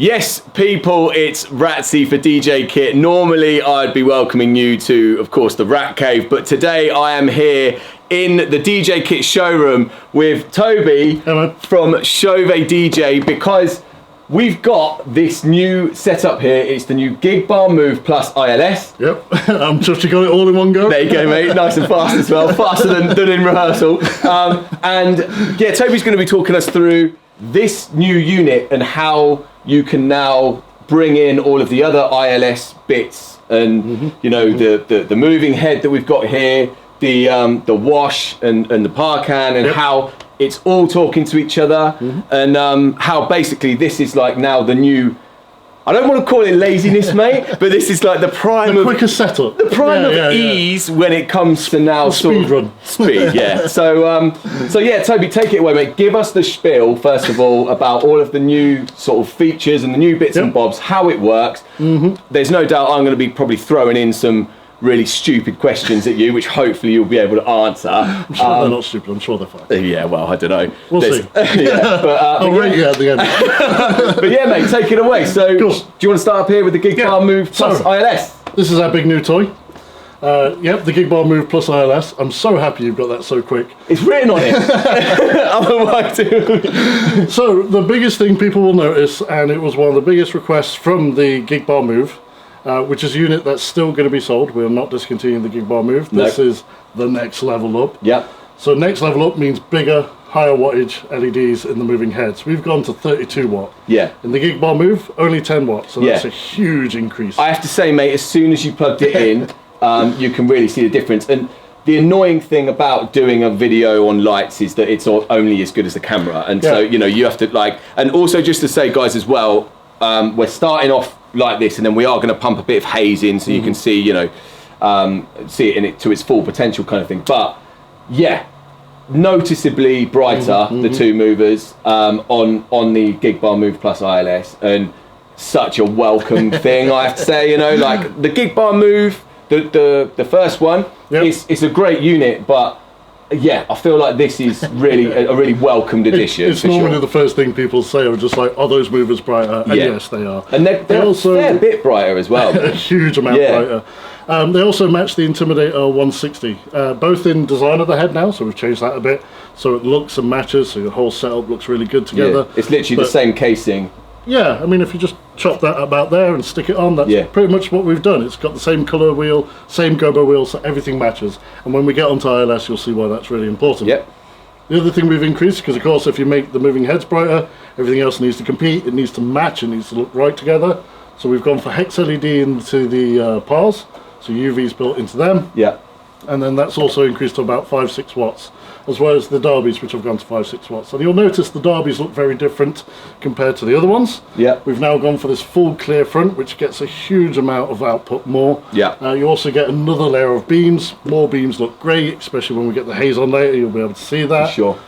Yes, people, it's Ratzi for DJKit. Normally, I'd be welcoming you to, of course, the Rat Cave, but today I am here in the DJKit showroom with Toby from Chauvet DJ because we've got this new setup here. It's the new GigBAR Move plus ILS. Yep, I'm just got it all in one go. There you go, mate. Nice and fast as well. Faster than in rehearsal. And yeah, Toby's going to be talking us through this new unit and how you can now bring in all of the other ILS bits and you know the moving head that we've got here, the wash and the par can, and how it's all talking to each other, and how basically this is like now the new, I don't want to call it laziness, mate, but this is like the prime of quicker setup, the prime of ease when it comes to now speed run. Speed, yeah. So yeah, Toby, take it away, mate. Give us the spiel first of all about all of the new sort of features and the new bits and bobs, how it works. There's no doubt I'm going to be probably throwing in some really stupid questions at you, which hopefully you'll be able to answer. I'm sure they're not stupid. I'm sure they're fine. Yeah, well, I don't know. We'll see. I'll rate you at the end. But yeah, mate, take it away. So, do you want to start up here with the GigBAR Move plus ILS? This is our big new toy. Yep, the GigBAR Move plus ILS. I'm so happy you've got that so quick. It's written on it. Otherwise, so the biggest thing people will notice, and it was one of the biggest requests from the GigBAR Move, which is a unit that's still going to be sold. We're not discontinuing the GigBAR Move. This is the next level up. Yep. So next level up means bigger, higher wattage LEDs in the moving heads. We've gone to 32 watt. Yeah. In the GigBAR Move, only 10 watts. So that's a huge increase. I have to say, mate, as soon as you plugged it in, you can really see the difference. And the annoying thing about doing a video on lights is that it's only as good as the camera. And so, you know, you have to and also just to say, guys, as well, we're starting off like this, and then we are going to pump a bit of haze in so you can see, you know, see it to its full potential kind of thing. But yeah, noticeably brighter, the two movers on the GigBAR Move plus ILS, and such a welcome thing, I have to say. You know, like the GigBAR Move, the first one, it's a great unit, but yeah, I feel like this is really a really welcomed addition. It's normally the first thing people say, are just like, are those movers brighter? And yes, they are. And they're also a fair bit brighter as well. A huge amount brighter. They also match the Intimidator 160, both in design of the head now, so we've changed that a bit, so it looks and matches, so your whole setup looks really good together. Yeah. It's literally the same casing. Yeah, I mean, if you just chop that about there and stick it on, that's pretty much what we've done. It's got the same colour wheel, same gobo wheel, so everything matches. And when we get onto ILS, you'll see why that's really important. Yep. The other thing we've increased, because of course if you make the moving heads brighter, everything else needs to compete, it needs to match, it needs to look right together. So we've gone for hex LED into the pars, so UV's built into them. Yeah. And then that's also increased to about 5-6 watts, as well as the Derbies, which have gone to 5-6 watts. And you'll notice the Derbies look very different compared to the other ones. Yeah. We've now gone for this full clear front, which gets a huge amount of output more. Yeah. You also get another layer of beams. More beams look great, especially when we get the haze on later, you'll be able to see that. For sure.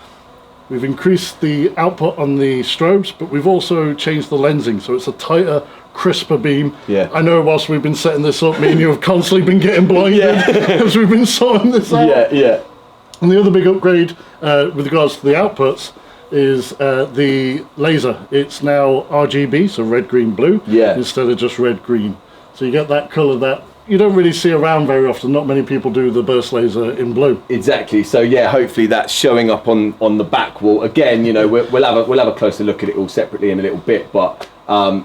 We've increased the output on the strobes, but we've also changed the lensing, so it's a tighter, crisper beam. Yeah. I know whilst we've been setting this up, me and you have constantly been getting blinded as we've been sorting this out. Yeah, yeah. And the other big upgrade with regards to the outputs is the laser. It's now RGB, so red, green, blue, instead of just red, green. So you get that colour that you don't really see around very often. Not many people do the burst laser in blue. Exactly. So yeah, hopefully that's showing up on the back wall. Again, you know, we'll have a closer look at it all separately in a little bit. But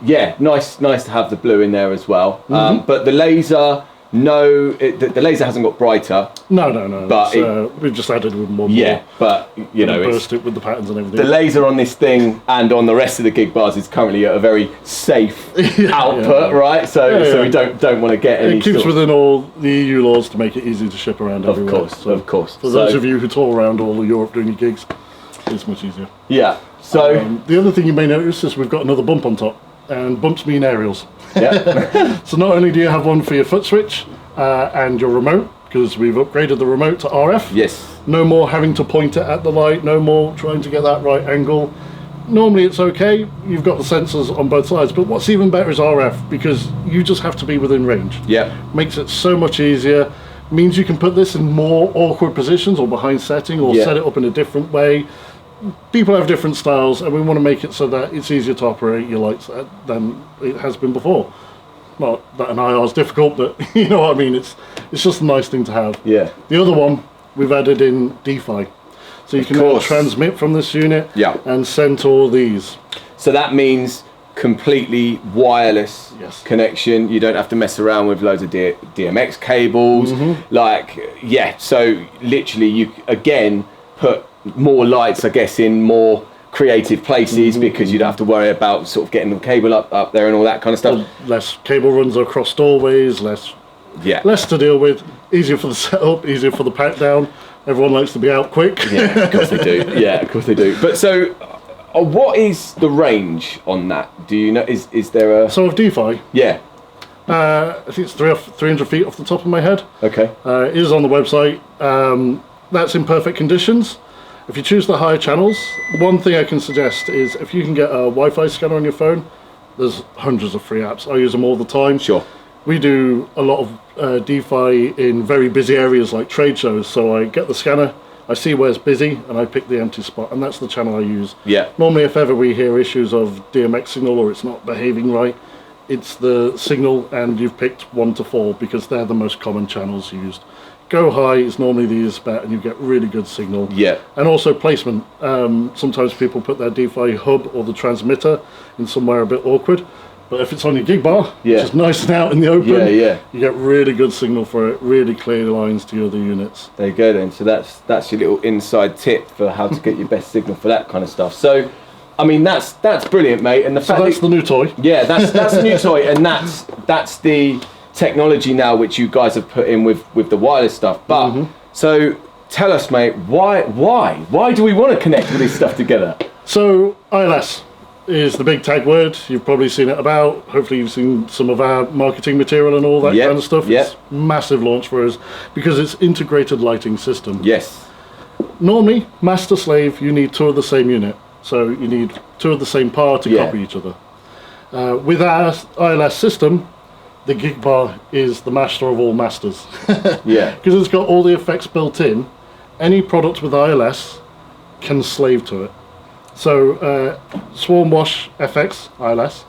yeah, nice to have the blue in there as well. But the laser. No, the laser hasn't got brighter. No. But we've just added with more. Yeah, but you know, burst it with the patterns and everything. The laser on this thing and on the rest of the GigBARs is currently at a very safe output, right? So we don't want to get any. It keeps within all the EU laws to make it easy to ship around everywhere. Of course. For those of you who tour around all of Europe doing your gigs, it's much easier. Yeah. So the other thing you may notice is we've got another bump on top, and bumps mean aerials. Yeah. So not only do you have one for your foot switch and your remote, because we've upgraded the remote to RF. Yes. No more having to point it at the light, no more trying to get that right angle. Normally it's okay, you've got the sensors on both sides, but what's even better is RF, because you just have to be within range. Yeah. Makes it so much easier. Means you can put this in more awkward positions or behind setting or set it up in a different way. people have different styles, and we want to make it so that it's easier to operate your lights than it has been before. Not that an IR is difficult, but you know what I mean. It's just a nice thing to have. Yeah. The other one we've added in DeFi, so you can now transmit from this unit. Yeah. And send to all these. So that means completely wireless connection. You don't have to mess around with loads of DMX cables. Like, yeah. So literally, you again put more lights, I guess, in more creative places because you don't have to worry about sort of getting the cable up there and all that kind of stuff. Less cable runs across doorways, less to deal with, easier for the setup, easier for the pat down. Everyone likes to be out quick. Yeah, of course they do. Yeah, of course they do. But so what is the range on that? Do you know, is there a... So of DeFi? Yeah. I think it's 300 feet off the top of my head. Okay. It is on the website. That's in perfect conditions. If you choose the higher channels, one thing I can suggest is if you can get a Wi-Fi scanner on your phone, there's hundreds of free apps. I use them all the time. Sure. We do a lot of DeFi in very busy areas like trade shows. So I get the scanner, I see where it's busy, and I pick the empty spot, and that's the channel I use. Yeah. Normally, if ever we hear issues of DMX signal or it's not behaving right, it's the signal, and you've picked 1 to 4 because they're the most common channels used. Go high is normally the easiest bet, and you get really good signal. Yeah. And also placement. Sometimes people put their DeFi hub or the transmitter in somewhere a bit awkward, but if it's on your GigBAR, which is nice and out in the open, you get really good signal for it, really clear lines to your other units. There you go then. So that's your little inside tip for how to get your best signal for that kind of stuff. So, I mean, that's brilliant, mate. And the fact that's the new toy. Yeah, that's the new toy, and that's the technology now which you guys have put in with the wireless stuff. But so tell us, mate, why do we want to connect with this stuff together? So ILS is the big tag word. You've probably seen it about. Hopefully you've seen some of our marketing material and all that kind of stuff. It's massive launch for us because it's integrated lighting system. Yes. Normally, master slave, you need 2 of the same unit. So you need 2 of the same power to copy each other. With our ILS system, the GigBAR is the master of all masters. Yeah. Because it's got all the effects built in. Any product with ILS can slave to it. So Swarm Wash FX ILS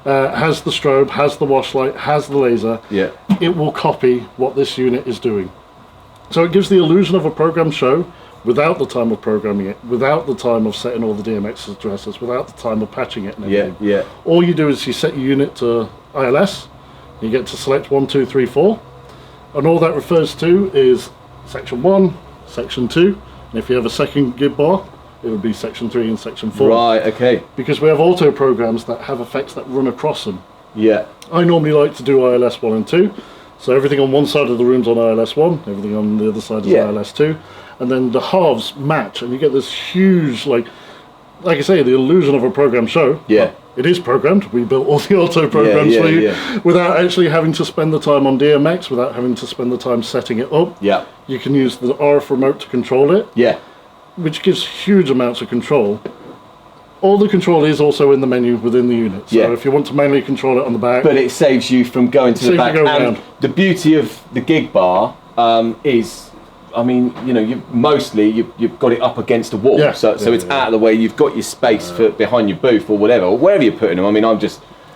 has the strobe, has the wash light, has the laser. Yeah. It will copy what this unit is doing. So it gives the illusion of a program show without the time of programming it, without the time of setting all the DMX addresses, without the time of patching it and everything. Yeah. All you do is you set your unit to ILS. You get to select 1, 2, 3, 4, and all that refers to is section 1, section 2, and if you have a second GigBAR, it would be section 3 and section 4. Right, okay. Because we have auto programs that have effects that run across them. Yeah. I normally like to do ILS 1 and 2, so everything on one side of the room's on ILS 1, everything on the other side is ILS 2, and then the halves match, and you get this huge, like I say, the illusion of a program show. Yeah. It is programmed. We built all the auto programs for you without actually having to spend the time on DMX, without having to spend the time setting it up. Yeah. You can use the RF remote to control it. Yeah. Which gives huge amounts of control. All the control is also in the menu within the unit. So if you want to manually control it on the back. But it saves you from going to the back. And the beauty of the GigBAR is, I mean, you know, you've got it up against a wall, so it's out of the way. You've got your space for behind your booth or whatever, or wherever you're putting them. I mean,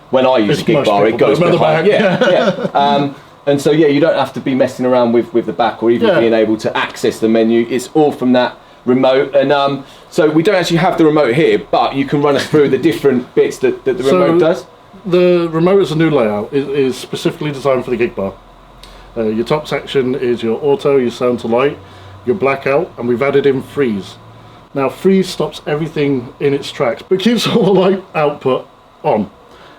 when I use a GigBAR, it goes behind. And so you don't have to be messing around with the back or even being able to access the menu. It's all from that remote, and so we don't actually have the remote here, but you can run us through the different bits that the remote does. The remote is a new layout. It is specifically designed for the GigBAR. Your top section is your auto, your sound to light, your blackout, and we've added in freeze. Now freeze stops everything in its tracks, but keeps all the light output on.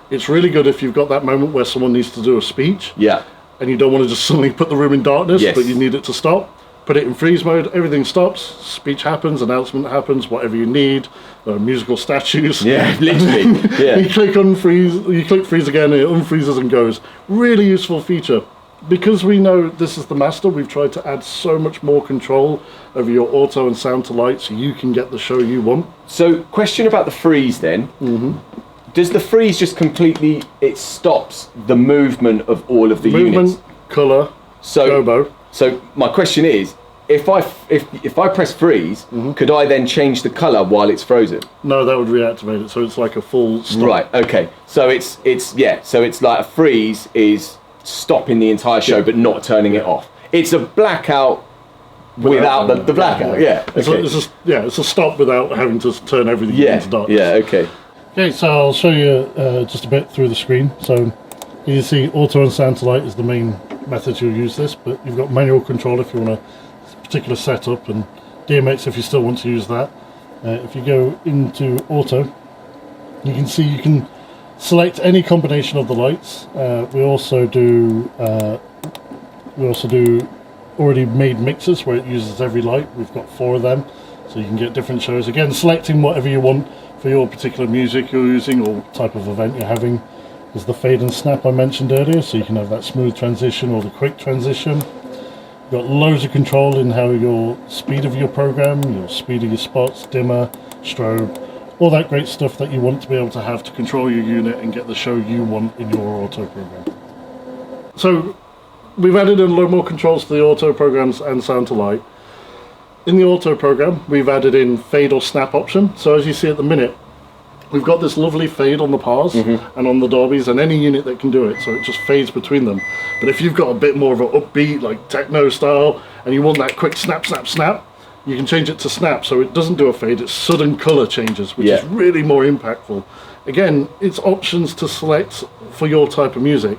It's really good if you've got that moment where someone needs to do a speech, and you don't want to just suddenly put the room in darkness, but you need it to stop. Put it in freeze mode, everything stops, speech happens, announcement happens, whatever you need, musical statues. Yeah, literally. You click unfreeze, you click freeze again, and it unfreezes and goes. Really useful feature. Because we know this is the master, we've tried to add so much more control over your auto and sound to light so you can get the show you want. So, question about the freeze then. Does the freeze just completely, it stops the movement of all of the units? Movement, colour, gobo. So my question is, if I press freeze, could I then change the color while it's frozen? No, that would reactivate it. So it's like a full stop. Right. Okay. So it's So it's like a freeze is stopping the entire show, but not turning it off. It's a blackout without the blackout. Yeah. Okay. It's a stop without having to turn everything into darkness. Yeah. Okay. Okay. So I'll show you just a bit through the screen. So you see, auto and sound to light is the main method you'll use this, but you've got manual control if you want a particular setup, and DMX if you still want to use that. If you go into auto, you can see you can select any combination of the lights. We also do already made mixers where it uses every light. We've got 4 of them, so you can get different shows. Again, selecting whatever you want for your particular music you're using or type of event you're having. There's the fade and snap I mentioned earlier, so you can have that smooth transition or the quick transition. You've got loads of control in how your speed of your program, your speed of your spots, dimmer, strobe, all that great stuff that you want to be able to have to control your unit and get the show you want in your auto program. So we've added in a lot more controls to the auto programs and sound to light. In the auto program, we've added in fade or snap option. So as you see at the minute, we've got this lovely fade on the pars and on the Dorbys and any unit that can do it, so it just fades between them. But if you've got a bit more of an upbeat, like techno style, and you want that quick snap, snap, snap, you can change it to snap, so it doesn't do a fade, it's sudden colour changes, which is really more impactful. Again, it's options to select for your type of music.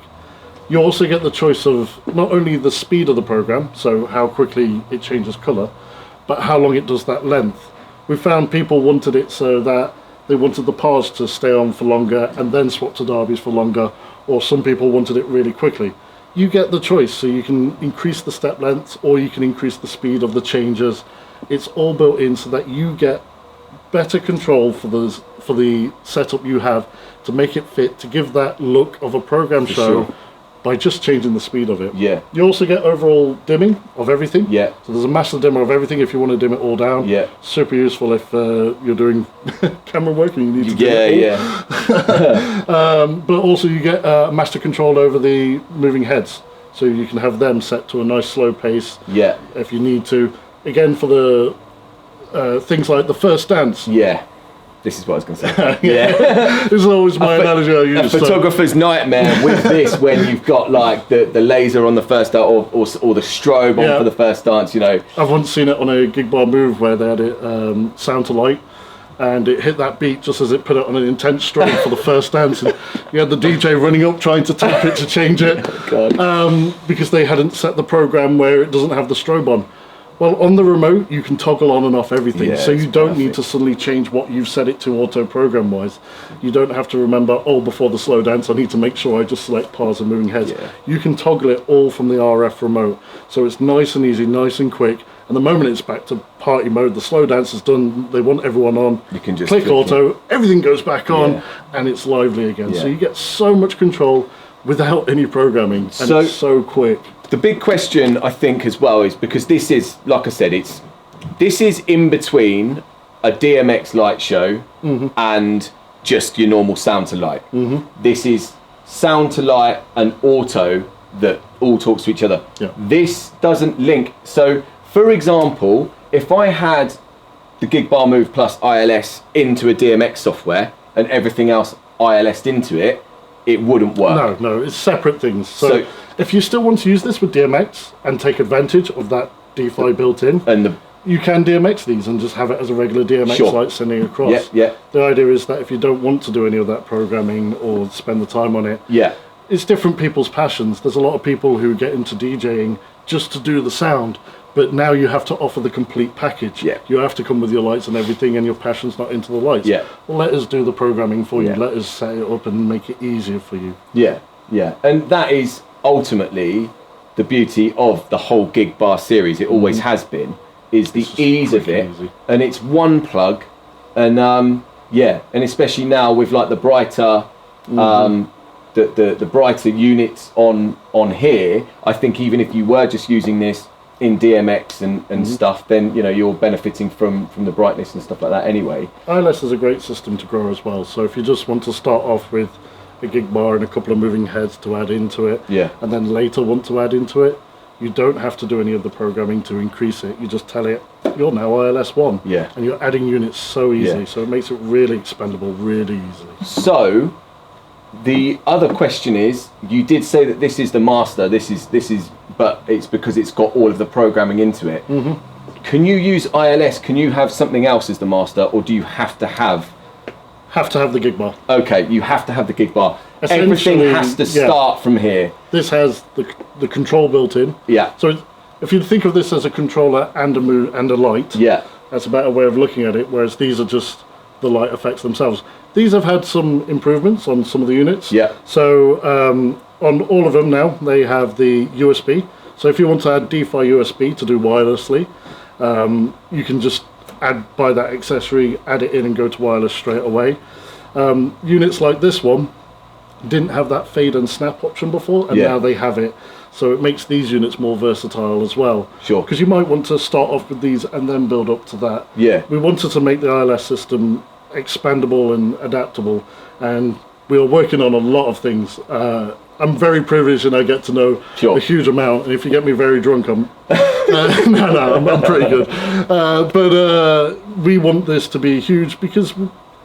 You also get the choice of not only the speed of the program, so how quickly it changes colour, but how long it does that length. We found people wanted it so that they wanted the pars to stay on for longer and then swap to Darbys for longer, or some people wanted it really quickly. You get the choice, so you can increase the step lengths or you can increase the speed of the changes. It's all built in so that you get better control for the setup you have to make it fit, to give that look of a program show by just changing the speed of it. Yeah. You also get overall dimming of everything. Yeah. So there's a master dimmer of everything if you want to dim it all down. Yeah. Super useful if you're doing camera work and you need to dim it all. But also you get master control over the moving heads. So you can have them set to a nice slow pace. Yeah. If you need to. Again, for the things like the first dance. Yeah. This is what I was going to say. Yeah. This is always my analogy I use. A photographer's nightmare with this when you've got like the laser on the first dance or the strobe on for the first dance, you know. I've once seen it on a GigBAR Move where they had it sound to light and it hit that beat just as it put it on an intense strobe for the first dance. And you had the DJ running up trying to tap it to change it because they hadn't set the program where it doesn't have the strobe on. Well, on the remote, you can toggle on and off everything, so you don't need to suddenly change what you've set it to auto program-wise. You don't have to remember, oh, before the slow dance, I need to make sure I just select pars and moving heads. Yeah. You can toggle it all from the RF remote, so it's nice and easy, nice and quick. And the moment it's back to party mode, the slow dance is done, they want everyone on, you can just click auto, everything goes back on, and it's lively again. Yeah. So you get so much control without any programming, and it's so quick. The big question, I think, as well, is because this is, like I said, this is in between a DMX light show and just your normal sound to light. This is sound to light and auto that all talks to each other. Yeah. This doesn't link. So, for example, if I had the GigBAR Move plus ILS into a DMX software and everything else ILS'd into it, it wouldn't work. No, it's separate things. So if you still want to use this with DMX and take advantage of that DeFi built in, you can DMX these and just have it as a regular DMX light sending across. Yeah. The idea is that if you don't want to do any of that programming or spend the time on it, it's different people's passions. There's a lot of people who get into DJing just to do the sound, but now you have to offer the complete package. Yeah. You have to come with your lights and everything, and your passion's not into the lights. Yeah. Well, let us do the programming for you. Let us set it up and make it easier for you. Yeah. And that is ultimately the beauty of the whole GigBAR series. It always has been, is the ease of it. Easy. And it's one plug. And and especially now with like the brighter the brighter units on here, I think even if you were just using this in DMX and stuff, then you're benefiting from the brightness and stuff like that anyway. ILS is a great system to grow as well. So if you just want to start off with a GigBAR and a couple of moving heads to add into it, and then later want to add into it, you don't have to do any of the programming to increase it. You just tell it, you're now ILS 1. Yeah. And you're adding units so easily. So it makes it really expandable really easily. So the other question is, you did say that this is the master, this is, but it's because it's got all of the programming into it. Can you use ILS? Can you have something else as the master, or do you have to have? Have to have the GigBAR. Okay, you have to have the GigBAR. Everything has to start from here. This has the control built in. Yeah. So if you think of this as a controller and a light, that's a better way of looking at it. Whereas these are just the light effects themselves. These have had some improvements on some of the units. Yeah. So on all of them now, they have the USB. So if you want to add DeFi USB to do wirelessly, you can just buy that accessory, add it in and go to wireless straight away. Units like this one didn't have that fade and snap option before, and now they have it. So it makes these units more versatile as well. Sure. Because you might want to start off with these and then build up to that. Yeah. We wanted to make the ILS system expandable and adaptable, and we are working on a lot of things. I'm very privileged and I get to know a huge amount, and if you get me very drunk, I'm I'm pretty good. But we want this to be huge because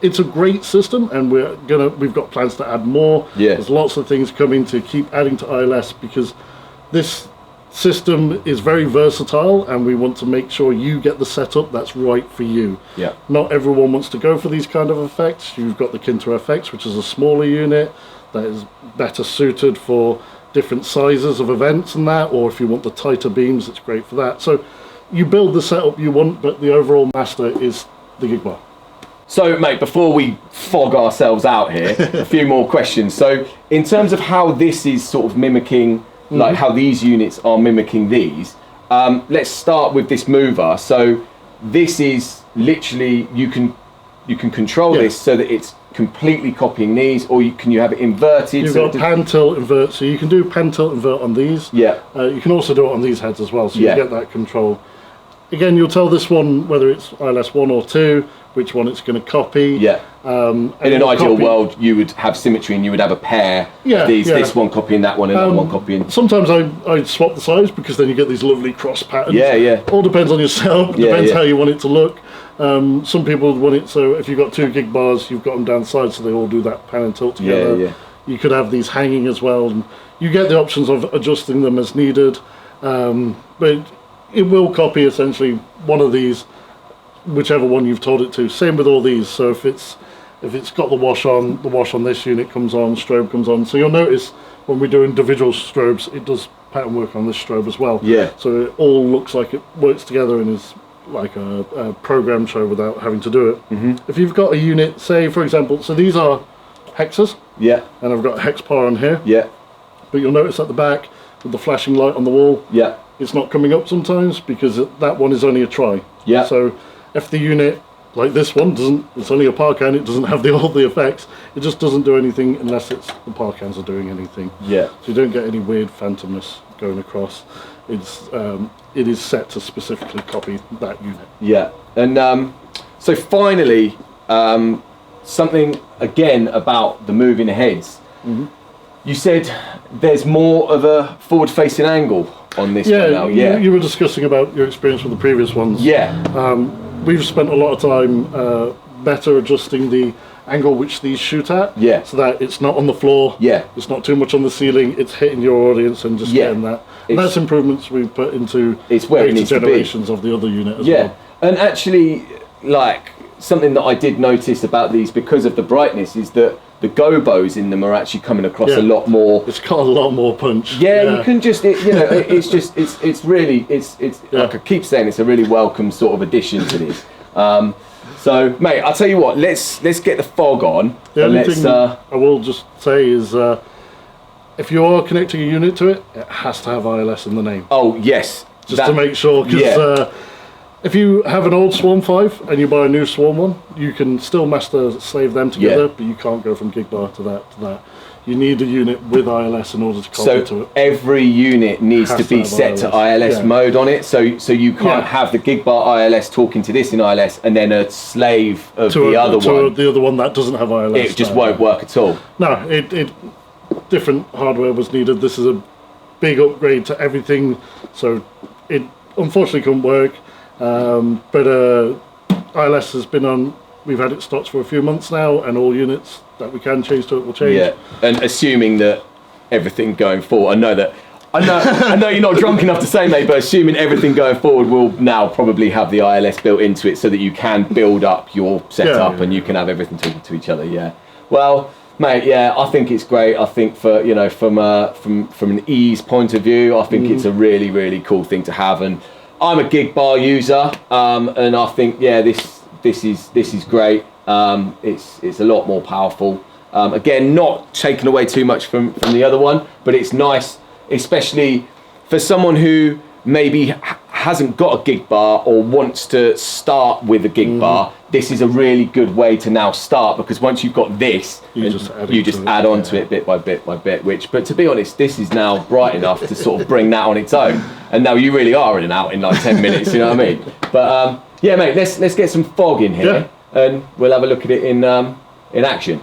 it's a great system, and we've got plans to add more. There's lots of things coming to keep adding to ILS, because this system is very versatile, and we want to make sure you get the setup that's right for you. Not everyone wants to go for these kind of effects. You've got the Kinter FX, which is a smaller unit that is better suited for different sizes of events and that, or if you want the tighter beams, it's great for that. So you build the setup you want, but the overall master is the GigBAR. So, mate, before we fog ourselves out here, a few more questions. So, in terms of how this is sort of mimicking, like how these units are mimicking these, let's start with this mover. So, this is literally, you can control this so that it's completely copying these, or can you have it inverted? You've got pan, tilt, invert, so you can do pan, tilt, invert on these. You can also do it on these heads as well, so you get that control. Again, you'll tell this one whether it's ILS 1 or 2, which one it's going to copy. In an ideal world, you would have symmetry and you would have a pair of these, this one copying that one and that one copying. Sometimes I swap the size, because then you get these lovely cross patterns. All depends on your setup, depends how you want it to look. Some people want it so if you've got two GigBARs, you've got them down side, so they all do that pan and tilt together. You could have these hanging as well, and you get the options of adjusting them as needed. But it will copy essentially one of these, whichever one you've told it to. Same with all these. So if it's got the wash on this unit comes on, strobe comes on. So you'll notice when we do individual strobes, it does pattern work on this strobe as well. So it all looks like it works together and is like a program show without having to do it. If you've got a unit, say for example, so these are hexes. And I've got a hex par on here. But you'll notice at the back with the flashing light on the wall. It's not coming up sometimes because that one is only a tri. So if the unit, like this one, it's only a parcan, it doesn't have all the effects, it just doesn't do anything unless the parcans are doing anything. So you don't get any weird phantomness going across. It is set to specifically copy that unit. And so finally, something again about the moving heads. You said there's more of a forward-facing angle on this one now. You were discussing about your experience with the previous ones. We've spent a lot of time better adjusting the angle which these shoot at, so that it's not on the floor, it's not too much on the ceiling, it's hitting your audience and just getting that. And that's improvements we've put into later generations of the other unit as well. And actually, like, something that I did notice about these because of the brightness is that the gobos in them are actually coming across a lot more. It's got a lot more punch. You can just, it's really, like I keep saying, it's a really welcome sort of addition to this. So, mate, I'll tell you what, let's get the fog on. The only thing I will just say is, if you are connecting a unit to it, it has to have ILS in the name. Oh, yes. Just to make sure, because if you have an old Swarm 5 and you buy a new Swarm 1, you can still master slave them together, but you can't go from GigBAR to that. You need a unit with ILS in order to copy to it. Every unit needs to be set to ILS mode on it, so you can't have the GigBAR ILS talking to this in ILS and then a slave of the other one. The other one that doesn't have ILS. It just won't work at all. No, different hardware was needed. This is a big upgrade to everything. So it unfortunately couldn't work, but ILS has been on. We've had it stocked for a few months now, and all units that we can change to it will change. Yeah, and assuming that everything going forward, I know you're not drunk enough to say, mate, but assuming everything going forward will now probably have the ILS built into it so that you can build up your setup and you can have everything talking to each other. Yeah. Well, mate, yeah, I think it's great. I think for from an ease point of view, I think it's a really, really cool thing to have. And I'm a GigBAR user, and I think this is great. It's a lot more powerful. Again, not taking away too much from the other one, but it's nice. Especially for someone who maybe hasn't got a GigBAR or wants to start with a GigBAR, this is a really good way to now start, because once you've got this, you just add on to it bit by bit by bit. But to be honest, this is now bright enough to sort of bring that on its own, and now you really are in and out in like 10 minutes. You know what I mean? But yeah, mate, let's get some fog in here, and we'll have a look at it in action.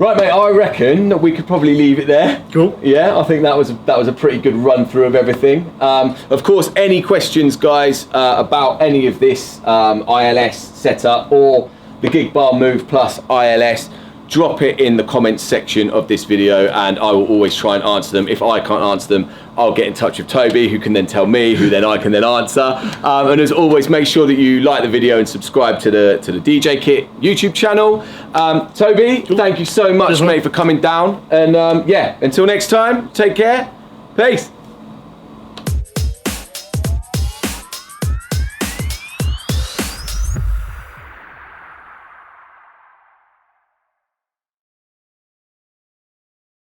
Right, mate, I reckon that we could probably leave it there. Cool. Yeah, I think that was a pretty good run through of everything. Of course, any questions, guys, about any of this ILS setup or the GigBAR Move Plus ILS, drop it in the comments section of this video, and I will always try and answer them. If I can't answer them, I'll get in touch with Toby, who can then tell me, who then I can then answer. And as always, make sure that you like the video and subscribe to the DJKit YouTube channel. Toby, thank you so much, mate, for coming down. And yeah, until next time, take care. Peace.